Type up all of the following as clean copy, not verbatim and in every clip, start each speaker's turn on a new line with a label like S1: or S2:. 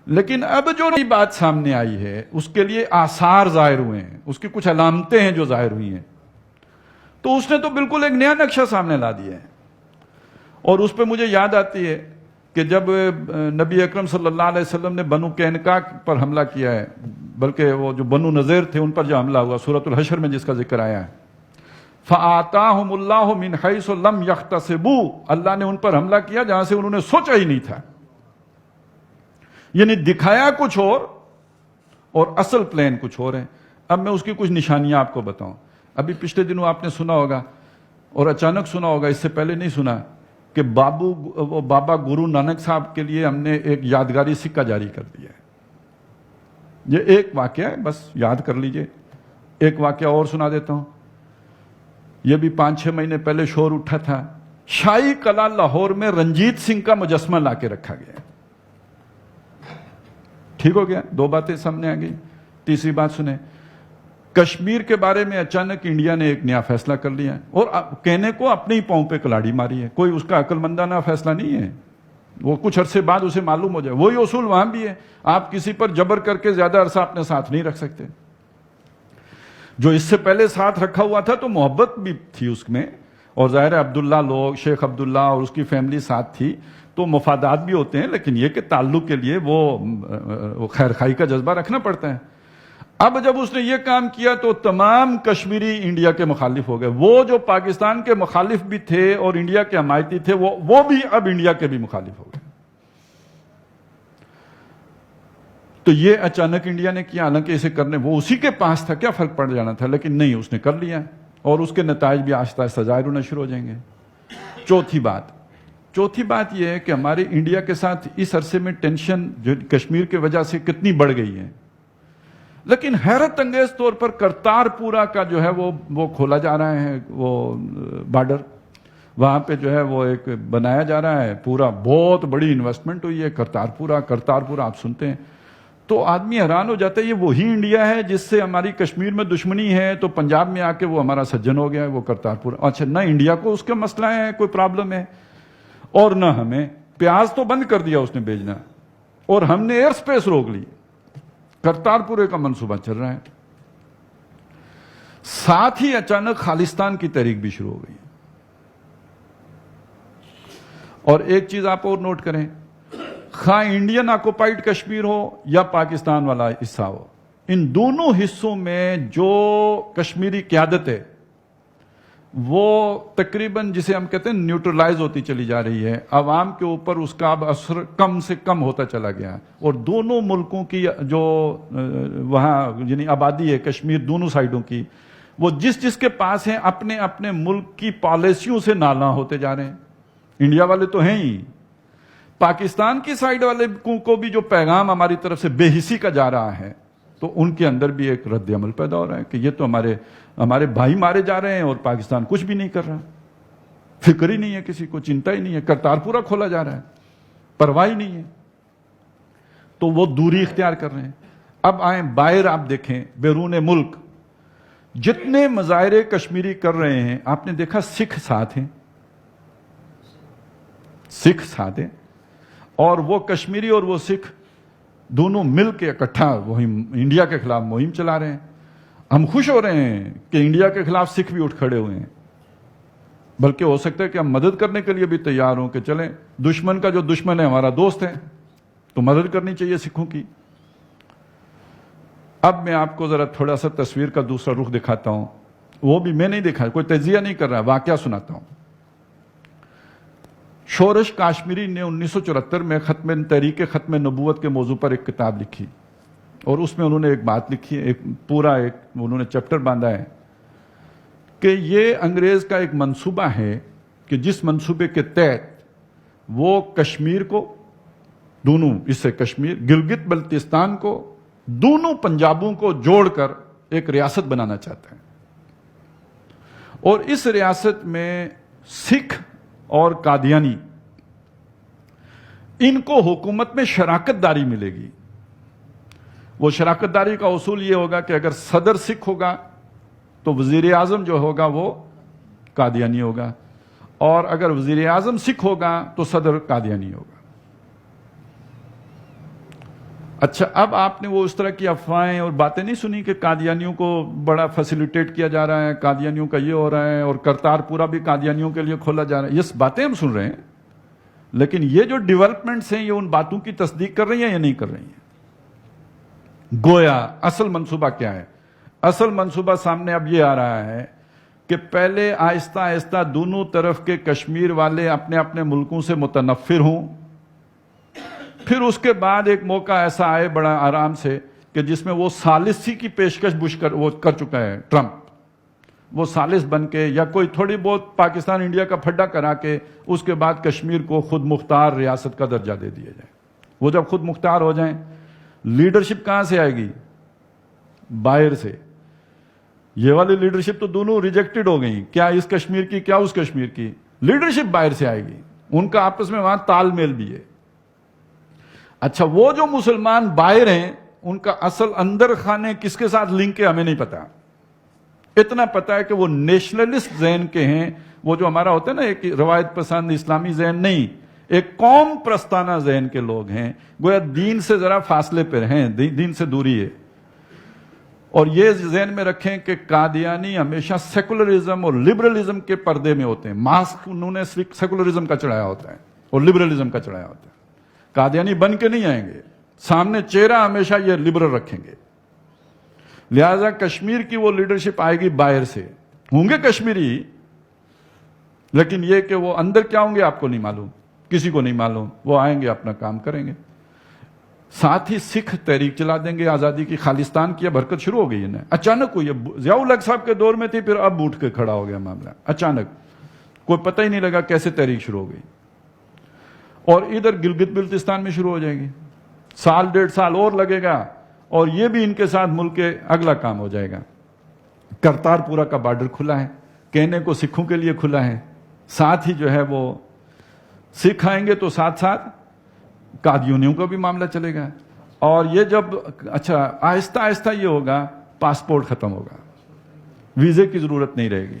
S1: لیکن اب جو نئی بات سامنے آئی ہے اس کے لیے آثار ظاہر ہوئے ہیں، اس کی کچھ علامتیں ہیں جو ظاہر ہوئی ہیں، تو اس نے تو بالکل ایک نیا نقشہ سامنے لا دیا ہے۔ اور اس پہ مجھے یاد آتی ہے کہ جب نبی اکرم صلی اللہ علیہ وسلم نے بنو قینقاع پر حملہ کیا ہے، بلکہ وہ جو بنو نذیر تھے ان پر جو حملہ ہوا سورۃ الحشر میں جس کا ذکر آیا ہے، فَآتَاهُمُ اللَّهُ مِنْ حَيْثُ لَمْ يَحْتَسِبُوا، اللہ نے ان پر حملہ کیا جہاں سے انہوں نے سوچا ہی نہیں تھا، یعنی دکھایا کچھ اور اصل پلان کچھ اور ہے۔ اب میں اس کی کچھ نشانیاں آپ کو بتاؤں۔ ابھی پچھلے دنوں آپ نے سنا ہوگا اور اچانک سنا ہوگا، اس سے پہلے نہیں سنا، کہ بابا گرو نانک صاحب کے لیے ہم نے ایک یادگاری سکہ جاری کر دیا ہے۔ یہ ایک واقعہ ہے، بس یاد کر لیجئے۔ ایک واقعہ اور سنا دیتا ہوں، یہ بھی 5-6 مہینے پہلے شور اٹھا تھا، شاہی قلعہ لاہور میں رنجیت سنگھ کا مجسمہ لا کے رکھا گیا۔ ٹھیک ہو گیا، 2 باتیں سامنے آ گئی۔ تیسری بات سنیں، کشمیر کے بارے میں اچانک انڈیا نے ایک نیا فیصلہ کر لیا ہے، اور کہنے کو اپنے ہی پاؤں پہ کلاڑی ماری ہے، کوئی اس کا عقل مندانہ فیصلہ نہیں ہے، وہ کچھ عرصے بعد اسے معلوم ہو جائے۔ وہی اصول وہاں بھی ہے، آپ کسی پر جبر کر کے زیادہ عرصہ اپنے ساتھ نہیں رکھ سکتے۔ جو اس سے پہلے ساتھ رکھا ہوا تھا تو محبت بھی تھی اس میں، اور ظاہر ہے عبداللہ لوگ، شیخ عبداللہ اور اس کی فیملی ساتھ تھی، تو مفادات بھی ہوتے ہیں، لیکن یہ کہ تعلق کے لیے وہ خیر خائی کا جذبہ رکھنا پڑتا ہے۔ اب جب اس نے یہ کام کیا تو تمام کشمیری انڈیا کے مخالف ہو گئے، وہ جو پاکستان کے مخالف بھی تھے اور انڈیا کے حمایتی تھے وہ بھی اب انڈیا کے بھی مخالف ہو گئے۔ تو یہ اچانک انڈیا نے کیا، حالانکہ اسے کرنے وہ اسی کے پاس تھا، کیا فرق پڑ جانا تھا، لیکن نہیں، اس نے کر لیا، اور اس کے نتائج بھی آہستہ آہستہ ظاہر ہونا شروع ہو جائیں گے۔ چوتھی بات یہ ہے کہ ہماری انڈیا کے ساتھ اس عرصے میں ٹینشن جو کشمیر کی وجہ سے کتنی بڑھ گئی ہے، لیکن حیرت انگیز طور پر کرتارپورہ کا جو ہے وہ کھولا جا رہا ہے، وہ بارڈر وہاں پہ جو ہے وہ ایک بنایا جا رہا ہے، پورا بہت بڑی انویسٹمنٹ ہوئی ہے۔ کرتارپورہ آپ سنتے ہیں تو آدمی حیران ہو جاتا ہے، یہ وہی انڈیا ہے جس سے ہماری کشمیر میں دشمنی ہے، تو پنجاب میں آ کے وہ ہمارا سجن ہو گیا ہے، وہ کرتارپورہ۔ اچھا، نہ انڈیا کو اس کے مسئلہ ہے، کوئی پرابلم ہے، اور نہ ہمیں۔ پیاز تو بند کر دیا اس نے بھیجنا، اور ہم نے ایئر سپیس روک لی۔ کرتارپورے کا منصوبہ چل رہا ہے، ساتھ ہی اچانک خالصتان کی تحریک بھی شروع ہو گئی۔ اور ایک چیز آپ اور نوٹ کریں، خواہ انڈین آکوپائیڈ کشمیر ہو یا پاکستان والا حصہ ہو، ان دونوں حصوں میں جو کشمیری قیادت ہے وہ تقریباً جسے ہم کہتے ہیں نیوٹرلائز ہوتی چلی جا رہی ہے، عوام کے اوپر اس کا اب اثر کم سے کم ہوتا چلا گیا، اور دونوں ملکوں کی جو وہاں یعنی آبادی ہے کشمیر دونوں سائیڈوں کی، وہ جس کے پاس ہیں اپنے اپنے ملک کی پالیسیوں سے نالاں ہوتے جا رہے ہیں۔ انڈیا والے تو ہیں ہی، پاکستان کی سائیڈ والے کو بھی جو پیغام ہماری طرف سے بے حسی کا جا رہا ہے، تو ان کے اندر بھی ایک رد عمل پیدا ہو رہا ہے کہ یہ تو ہمارے بھائی مارے جا رہے ہیں اور پاکستان کچھ بھی نہیں کر رہا، فکر ہی نہیں ہے، کسی کو چنتا ہی نہیں ہے، کرتارپورہ کھولا جا رہا ہے، پرواہ ہی نہیں ہے، تو وہ دوری اختیار کر رہے ہیں۔ اب آئیں باہر، آپ دیکھیں بیرون ملک جتنے مظاہرے کشمیری کر رہے ہیں، آپ نے دیکھا سکھ ساتھ ہیں، اور وہ کشمیری اور وہ سکھ دونوں مل کے اکٹھا انڈیا کے خلاف مہم چلا رہے ہیں۔ ہم خوش ہو رہے ہیں کہ انڈیا کے خلاف سکھ بھی اٹھ کھڑے ہوئے ہیں، بلکہ ہو سکتا ہے کہ ہم مدد کرنے کے لیے بھی تیار ہوں کہ چلیں، دشمن کا جو دشمن ہے ہمارا دوست ہے، تو مدد کرنی چاہیے سکھوں کی۔ اب میں آپ کو ذرا تھوڑا سا تصویر کا دوسرا رخ دکھاتا ہوں، وہ بھی میں نہیں دکھا، کوئی تجزیہ نہیں کر رہا، واقعہ سناتا ہوں۔ شورش کاشمیری نے 1974 میں تحریک ختم نبوت کے موضوع پر ایک کتاب لکھی، اور اس میں انہوں نے ایک بات لکھی ہے، انہوں نے چیپٹر باندھا ہے کہ یہ انگریز کا ایک منصوبہ ہے کہ جس منصوبے کے تحت وہ کشمیر کو دونوں حصے، کشمیر گلگت بلتستان کو دونوں پنجابوں کو جوڑ کر ایک ریاست بنانا چاہتا ہے، اور اس ریاست میں سکھ اور قادیانی ان کو حکومت میں شراکت داری ملے گی۔ وہ شراکت داری کا اصول یہ ہوگا کہ اگر صدر سکھ ہوگا تو وزیر اعظم جو ہوگا وہ قادیانی ہوگا، اور اگر وزیر اعظم سکھ ہوگا تو صدر قادیانی ہوگا۔ اچھا، اب آپ نے وہ اس طرح کی افواہیں اور باتیں نہیں سنی کہ قادیانیوں کو بڑا فیسیلیٹیٹ کیا جا رہا ہے، قادیانیوں کا یہ ہو رہا ہے، اور کرتار پورا بھی قادیانیوں کے لیے کھولا جا رہا ہے؟ یہ باتیں ہم سن رہے ہیں، لیکن یہ جو ڈیولپمنٹس ہیں یہ ان باتوں کی تصدیق کر رہی ہیں یا نہیں کر رہی ہیں؟ گویا اصل منصوبہ کیا ہے؟ اصل منصوبہ سامنے اب یہ آ رہا ہے کہ پہلے آہستہ آہستہ دونوں طرف کے کشمیر والے اپنے اپنے ملکوں سے متنفر ہوں، پھر اس کے بعد ایک موقع ایسا آئے بڑا آرام سے کہ جس میں وہ ثالثی کی پیشکش وہ کر چکا ہے ٹرمپ، وہ ثالث بن کے یا کوئی تھوڑی بہت پاکستان انڈیا کا پھڈا کرا کے اس کے بعد کشمیر کو خود مختار ریاست کا درجہ دے دیا جائے۔ وہ جب خود مختار ہو جائیں، لیڈرشپ کہاں سے آئے گی؟ باہر سے۔ یہ والی لیڈرشپ تو دونوں ریجیکٹڈ ہو گئی، کیا اس کشمیر کی کیا اس کشمیر کی، لیڈرشپ باہر سے آئے گی، ان کا آپس میں وہاں تال میل بھی ہے۔ اچھا، وہ جو مسلمان باہر ہیں ان کا اصل اندر خانے کس کے ساتھ لنک ہے ہمیں نہیں پتا، اتنا پتا ہے کہ وہ نیشنلسٹ ذہن کے ہیں، وہ جو ہمارا ہوتا ہے نا ایک روایت پسند اسلامی ذہن نہیں، ایک قوم پرستانہ ذہن کے لوگ ہیں، گویا دین سے ذرا فاصلے پر ہیں، دین سے دوری ہے۔ اور یہ ذہن میں رکھیں کہ قادیانی ہمیشہ سیکولرزم اور لبرلزم کے پردے میں ہوتے ہیں، ماسک انہوں نے سیکولرزم کا چڑھایا ہوتا ہے اور لبرلزم کا چڑھایا ہوتا ہے۔ قادیانی بن کے نہیں آئیں گے، سامنے چہرہ ہمیشہ یہ لبرل رکھیں گے، لہذا کشمیر کی وہ لیڈرشپ آئے گی باہر سے، ہوں گے کشمیری، لیکن یہ کہ وہ اندر کیا ہوں گے آپ کو نہیں معلوم، کسی کو نہیں معلوم، وہ آئیں گے اپنا کام کریں گے۔ ساتھ ہی سکھ تحریک چلا دیں گے آزادی کی، خالصتان کی اب حرکت شروع ہو گئی ہے نا، اچانک ہوئی ہے، ضیاء الحق صاحب کے دور میں تھی، پھر اب اٹھ کے کھڑا ہو گیا معاملہ، اچانک کوئی پتہ ہی نہیں لگا کیسے تحریک شروع ہو گئی، اور ادھر گلگت بلتستان میں شروع ہو جائے گی، سال ڈیڑھ سال اور لگے گا، اور یہ بھی ان کے ساتھ ملک کے اگلا کام ہو جائے گا۔ کرتار پورا کا بارڈر کھلا ہے، کہنے کو سکھوں کے لیے کھلا ہے، ساتھ ہی جو ہے وہ سکھ آئیں گے تو ساتھ ساتھ قادیانیوں کا بھی معاملہ چلے گا، اور یہ جب اچھا آہستہ آہستہ یہ ہوگا، پاسپورٹ ختم ہوگا، ویزے کی ضرورت نہیں رہے گی۔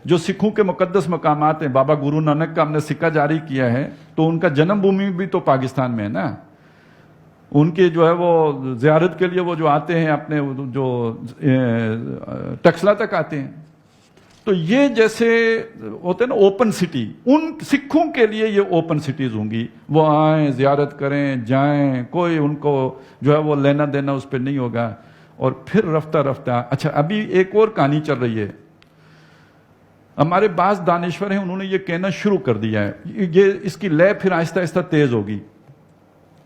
S1: جو سکھوں کے مقدس مقامات ہیں، بابا گرو نانک کا ہم نے سکہ جاری کیا ہے، تو ان کا جنم بھومی بھی تو پاکستان میں ہے نا، ان کے جو ہے وہ زیارت کے لیے وہ جو آتے ہیں اپنے جو ٹکسلا تک آتے ہیں، تو یہ جیسے ہوتے ہیں نا اوپن سٹی، ان سکھوں کے لیے یہ اوپن سٹیز ہوں گی، وہ آئیں زیارت کریں جائیں، کوئی ان کو جو ہے وہ لینا دینا اس پہ نہیں ہوگا، اور پھر رفتہ رفتہ اچھا ابھی ایک اور کہانی چل رہی ہے، ہمارے بعض دانشور ہیں انہوں نے یہ کہنا شروع کر دیا ہے، یہ اس کی لے پھر آہستہ آہستہ تیز ہوگی،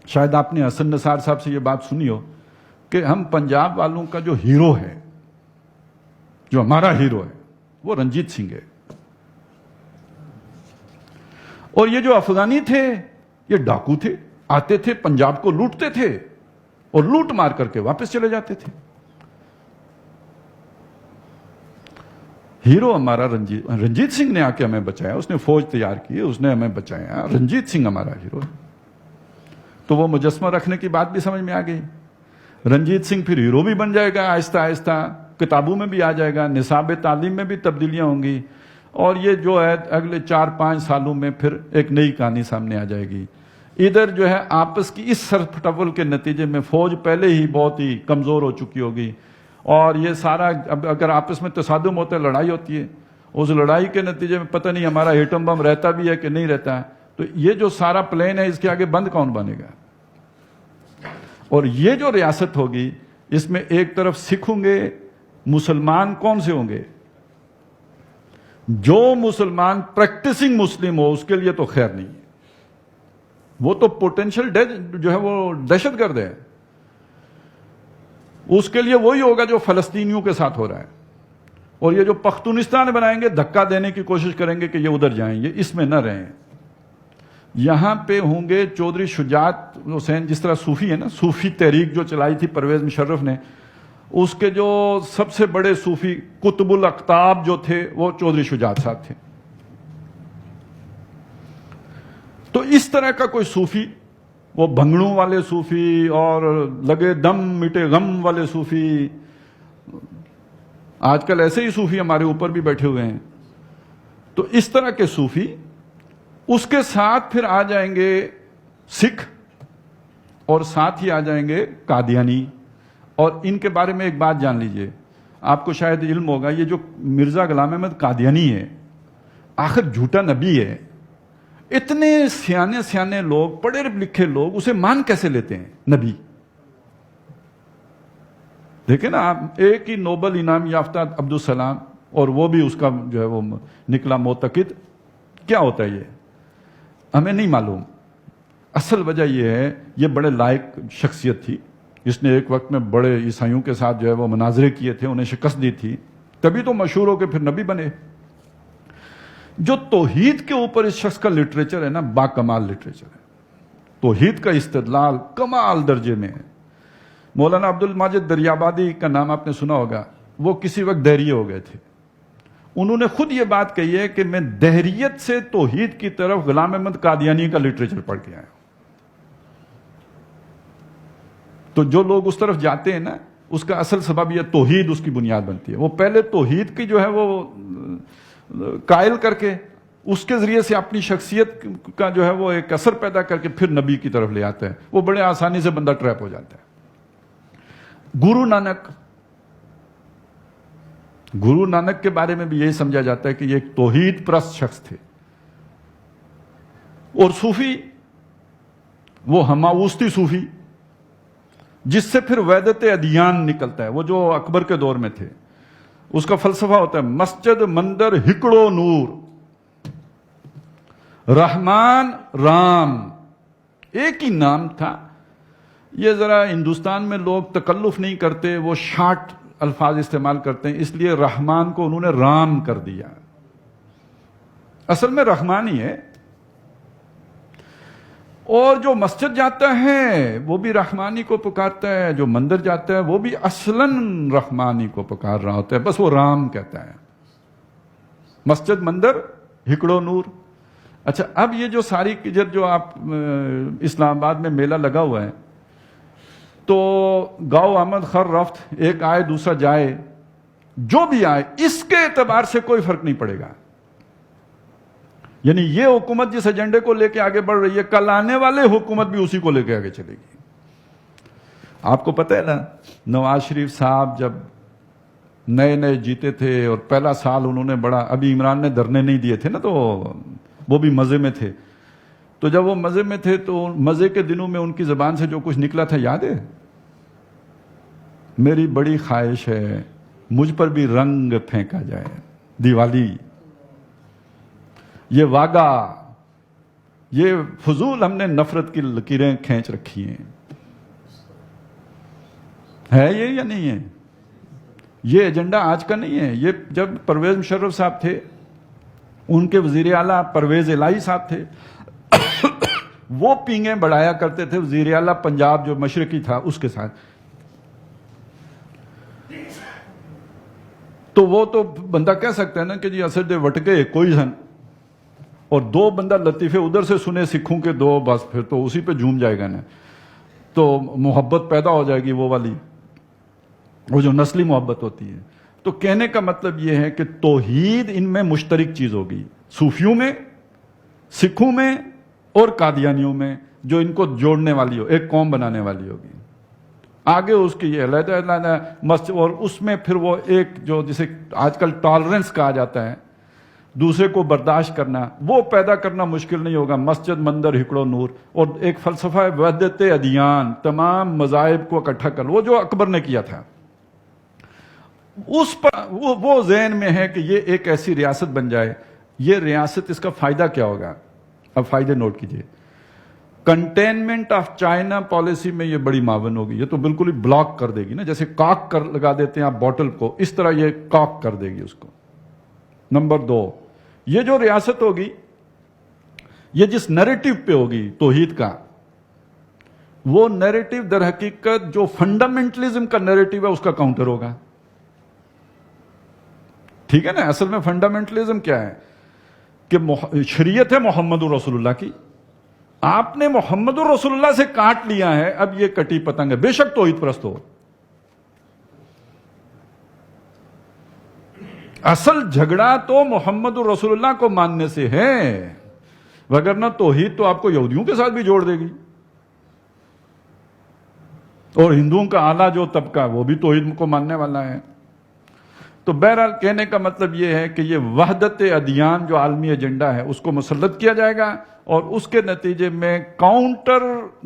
S1: شاید آپ نے حسن نثار صاحب سے یہ بات سنی ہو کہ ہم پنجاب والوں کا جو ہیرو ہے، جو ہمارا ہیرو ہے وہ رنجیت سنگھ ہے، اور یہ جو افغانی تھے یہ ڈاکو تھے، آتے تھے پنجاب کو لوٹتے تھے اور لوٹ مار کر کے واپس چلے جاتے تھے۔ ہیرو ہمارا رنجیت سنگھ نے آ کے ہمیں بچایا، اس نے فوج تیار کی، اس نے ہمیں بچایا، رنجیت سنگھ ہمارا ہیرو ہے۔ تو وہ مجسمہ رکھنے کی بات بھی سمجھ میں آ گئی، رنجیت سنگھ پھر ہیرو بھی بن جائے گا، آہستہ آہستہ کتابوں میں بھی آ جائے گا، نصاب تعلیم میں بھی تبدیلیاں ہوں گی، اور یہ جو ہے اگلے 4-5 سالوں میں پھر ایک نئی کہانی سامنے آ جائے گی۔ ادھر جو ہے آپس کی اس سر پھٹول کے نتیجے میں فوج پہلے ہی بہت ہی کمزور ہو چکی ہوگی، اور یہ سارا اب اگر آپس میں تصادم ہوتا ہے، لڑائی ہوتی ہے، اس لڑائی کے نتیجے میں پتہ نہیں ہمارا ایٹم بم رہتا بھی ہے کہ نہیں رہتا، تو یہ جو سارا پلین ہے اس کے آگے بند کون بنے گا؟ اور یہ جو ریاست ہوگی اس میں ایک طرف سکھ ہوں گے، مسلمان کون سے ہوں گے؟ جو مسلمان پریکٹسنگ مسلم ہو اس کے لیے تو خیر نہیں ہے، وہ تو پوٹینشل جو ہے وہ دہشت گرد ہے، اس کے لیے وہی ہوگا جو فلسطینیوں کے ساتھ ہو رہا ہے، اور یہ جو پختونستان بنائیں گے دھکا دینے کی کوشش کریں گے کہ یہ ادھر جائیں، یہ اس میں نہ رہیں۔ یہاں پہ ہوں گے چودھری شجاعت حسین، جس طرح صوفی ہے نا، صوفی تحریک جو چلائی تھی پرویز مشرف نے، اس کے جو سب سے بڑے صوفی قطب الاقطاب جو تھے وہ چودھری شجاعت صاحب تھے۔ تو اس طرح کا کوئی صوفی، وہ بھنگڑوں والے صوفی اور لگے دم مٹے غم والے صوفی، آج کل ایسے ہی صوفی ہمارے اوپر بھی بیٹھے ہوئے ہیں، تو اس طرح کے صوفی، اس کے ساتھ پھر آ جائیں گے سکھ، اور ساتھ ہی آ جائیں گے قادیانی. اور ان کے بارے میں ایک بات جان لیجئے, آپ کو شاید علم ہوگا, یہ جو مرزا غلام احمد قادیانی ہے آخر جھوٹا نبی ہے. اتنے سیانے لوگ, پڑھے لکھے لوگ اسے مان کیسے لیتے ہیں نبی؟ دیکھیں نا آپ, ایک ہی نوبل انعام یافتہ عبدالسلام, اور وہ بھی اس کا جو ہے وہ نکلا معتقد. کیا ہوتا ہے یہ ہمیں نہیں معلوم. اصل وجہ یہ ہے, یہ بڑے لائق شخصیت تھی, جس نے ایک وقت میں بڑے عیسائیوں کے ساتھ جو ہے وہ مناظرے کیے تھے, انہیں شکست دی تھی, تبھی تو مشہور ہو کے پھر نبی بنے. جو توحید کے اوپر اس شخص کا لٹریچر ہے نا, با کمال لٹریچر ہے. توحید کا استدلال کمال درجے میں ہے. مولانا عبد الماجد دریابادی کا نام آپ نے سنا ہوگا, وہ کسی وقت دہریے ہو گئے تھے. انہوں نے خود یہ بات کہی ہے کہ میں دہریت سے توحید کی طرف غلام احمد قادیانی کا لٹریچر پڑھ کے آیا ہوں. تو جو لوگ اس طرف جاتے ہیں نا, اس کا اصل سبب یہ توحید اس کی بنیاد بنتی ہے. وہ پہلے توحید کی جو ہے وہ قائل کر کے اس کے ذریعے سے اپنی شخصیت کا جو ہے وہ ایک اثر پیدا کر کے پھر نبی کی طرف لے آتا ہے. وہ بڑے آسانی سے بندہ ٹریپ ہو جاتا ہے. گرو نانک کے بارے میں بھی یہی سمجھا جاتا ہے کہ یہ ایک توحید پرست شخص تھے. اور صوفی, وہ ہماوستی صوفی, جس سے پھر وحدت ادیان نکلتا ہے, وہ جو اکبر کے دور میں تھے. اس کا فلسفہ ہوتا ہے مسجد مندر ہکڑو نور, رحمان رام ایک ہی نام تھا. یہ ذرا ہندوستان میں لوگ تکلف نہیں کرتے, وہ شارٹ الفاظ استعمال کرتے ہیں, اس لیے رحمان کو انہوں نے رام کر دیا. اصل میں رحمان ہی ہے. اور جو مسجد جاتا ہے وہ بھی رحمانی کو پکارتا ہے, جو مندر جاتا ہے وہ بھی اصلاً رحمانی کو پکار رہا ہوتا ہے, بس وہ رام کہتا ہے. مسجد مندر ہکڑو نور. اچھا, اب یہ جو ساری جو آپ اسلام آباد میں میلہ لگا ہوا ہے, تو گاؤ آمد خر رفت, ایک آئے دوسرا جائے, جو بھی آئے اس کے اعتبار سے کوئی فرق نہیں پڑے گا. یعنی یہ حکومت جس ایجنڈے کو لے کے آگے بڑھ رہی ہے, کل آنے والے حکومت بھی اسی کو لے کے آگے چلے گی. آپ کو پتہ ہے نا, نواز شریف صاحب جب نئے جیتے تھے اور پہلا سال انہوں نے بڑا, ابھی عمران نے دھرنے نہیں دیے تھے نا, تو وہ بھی مزے میں تھے. تو جب وہ مزے میں تھے تو مزے کے دنوں میں ان کی زبان سے جو کچھ نکلا تھا یاد ہے, میری بڑی خواہش ہے مجھ پر بھی رنگ پھینکا جائے, دیوالی, یہ واگا, یہ فضول ہم نے نفرت کی لکیریں کھینچ رکھی ہیں. ہے یہ یا نہیں ہے؟ یہ ایجنڈا آج کا نہیں ہے. یہ جب پرویز مشرف صاحب تھے, ان کے وزیر اعلیٰ پرویز الہی صاحب تھے, وہ پینگیں بڑھایا کرتے تھے وزیر اعلیٰ پنجاب جو مشرقی تھا اس کے ساتھ. تو وہ تو بندہ کہہ سکتا ہے نا کہ جی اصل دے وٹکے کوئی سن, اور دو بندہ لطیفے ادھر سے سنے سکھوں کے دو, بس پھر تو اسی پہ جھوم جائے گا نا, تو محبت پیدا ہو جائے گی, وہ والی, وہ جو نسلی محبت ہوتی ہے. تو کہنے کا مطلب یہ ہے کہ توحید ان میں مشترک چیز ہوگی, صوفیوں میں, سکھوں میں اور قادیانیوں میں, جو ان کو جوڑنے والی ہو, ایک قوم بنانے والی ہوگی. آگے اس کی یہ علیحدہ مسجد, اور اس میں پھر وہ ایک جو جسے آج کل ٹالرنس کہا جاتا ہے, دوسرے کو برداشت کرنا, وہ پیدا کرنا مشکل نہیں ہوگا. مسجد مندر ہکڑو نور, اور ایک فلسفہ ہے وحدت ادیان, تمام مذاہب کو اکٹھا کر, وہ جو اکبر نے کیا تھا. اس پر وہ ذہن میں ہے کہ یہ ایک ایسی ریاست بن جائے. یہ ریاست, اس کا فائدہ کیا ہوگا؟ اب فائدے نوٹ کیجئے. کنٹینمنٹ آف چائنا پالیسی میں یہ بڑی معاون ہوگی. یہ تو بالکل ہی بلاک کر دے گی نا, جیسے کاک کر لگا دیتے ہیں آپ بوٹل کو, اس طرح یہ کاک کر دے گی اس کو. نمبر 2, یہ جو ریاست ہوگی, یہ جس نیریٹو پہ ہوگی توحید کا, وہ نیریٹو در حقیقت جو فنڈامنٹلزم کا نیریٹو ہے اس کا کاؤنٹر ہوگا. ٹھیک ہے نا. اصل میں فنڈامنٹلزم کیا ہے کہ شریعت ہے محمد رسول اللہ کی, آپ نے محمد رسول اللہ سے کاٹ لیا ہے, اب یہ کٹی پتنگ ہے, بے شک توحید پرست ہو. اصل جھگڑا تو محمد رسول اللہ کو ماننے سے ہے, وگرنہ توحید تو آپ کو یہودیوں کے ساتھ بھی جوڑ دے گی. اور ہندوؤں کا اعلیٰ جو طبقہ وہ بھی توحید کو ماننے والا ہے. تو بہرحال کہنے کا مطلب یہ ہے کہ یہ وحدت ادیان جو عالمی ایجنڈا ہے اس کو مسلط کیا جائے گا، اور اس کے نتیجے میں کاؤنٹر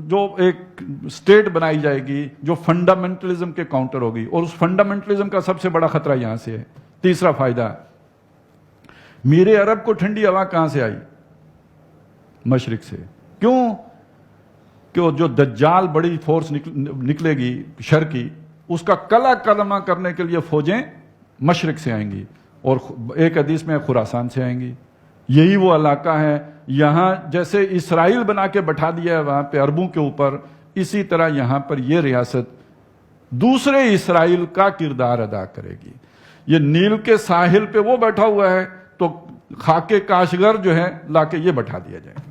S1: جو ایک سٹیٹ بنائی جائے گی جو فنڈامنٹلزم کے کاؤنٹر ہوگی، اور اس فنڈامنٹلزم کا سب سے بڑا خطرہ یہاں سے ہے. تیسرا فائدہ، میرے عرب کو ٹھنڈی ہوا کہاں سے آئی؟ مشرق سے. کیوں؟ کہ جو دجال بڑی فورس نکلے گی شرقی، اس کا کلا کلمہ کرنے کے لیے فوجیں مشرق سے آئیں گی، اور ایک حدیث میں خراسان سے آئیں گی. یہی وہ علاقہ ہے، یہاں جیسے اسرائیل بنا کے بٹھا دیا ہے وہاں پہ عربوں کے اوپر، اسی طرح یہاں پر یہ ریاست دوسرے اسرائیل کا کردار ادا کرے گی. یہ نیل کے ساحل پہ وہ بیٹھا ہوا ہے تو خاک کاشغر جو ہے لا کے یہ بٹھا دیا جائے گا.